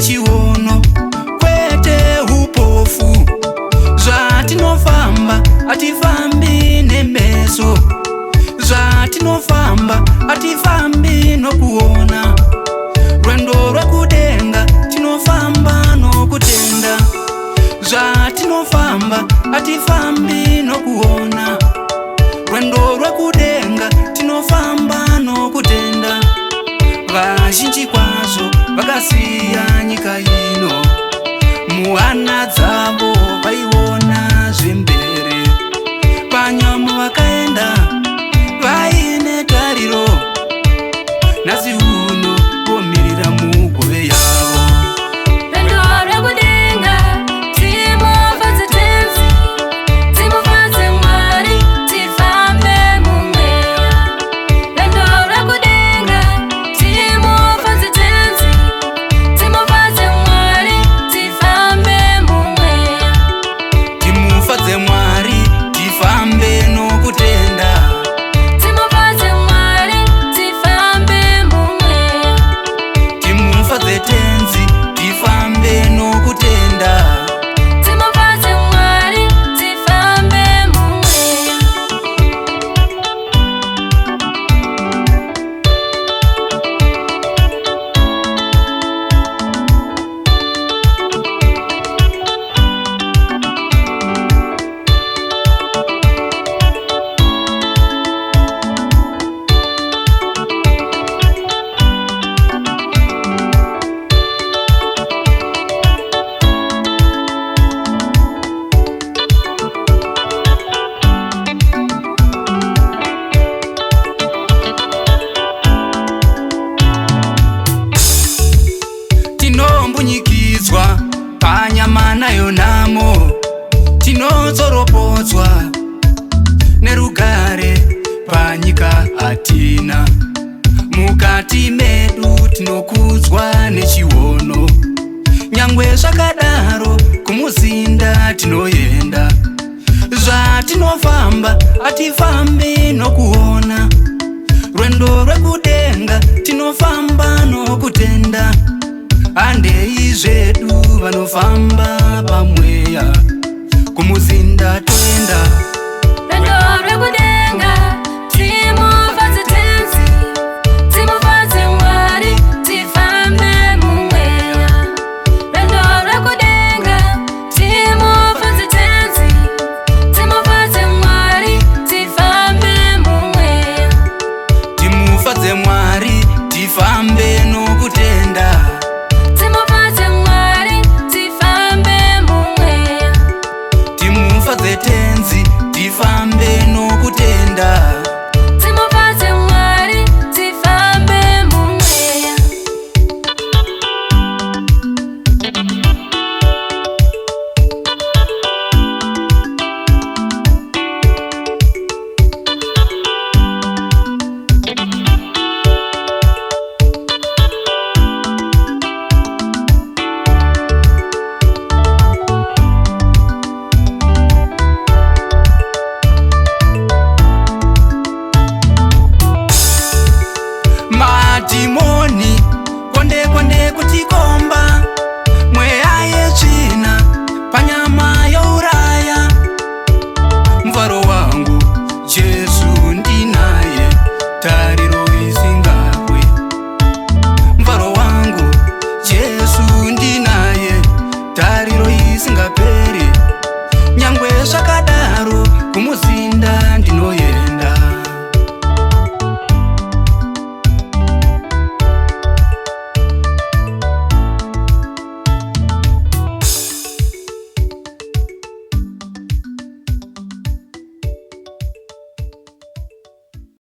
nechiono kwete upofu. Zvatinofamba hatifambi nemeso, zvatinofamba hatifambi nokuona. Rwendo rwekudenga tinofamba nokutenda, zvatinofamba hatifambi nokuona. Rwendo rwekudenga tinofamba nokutenda. Vazhinji kwazvo vakasiya nyika ino, muhana dzavo vaiona zvembere. Panyama vakaenda vaine tariro, nhasi uno vomirira mugove yavo. Rwendo rwekudenga timufadze tenzi, timufadze Mwari, tifambe mumweya. Rwendo rwekudenga timufadze tenzi, timufadze Mwari, tifambe mumweya. Timufadze Mwari tifambe nokutenda, Timufadze Mwari, tifambe mumweya. timufadze tenzi tifambe nokutenda. Timufadze Mwari, tifambe mumweya. Tinombunyikidzwa panyama nayo nhamo, tinodzoropodzwa nerugare panyika hatina. Mukati medu tinokudzwa nechiono, nyangwe zvakadaro kumuzinda tinoenda. Zvatinofamba hatifambi nokuona. Rwendo rwekudenga tinofamba nokutenda. Handei zvedu vanofamba pamweya, kumuzinda toenda.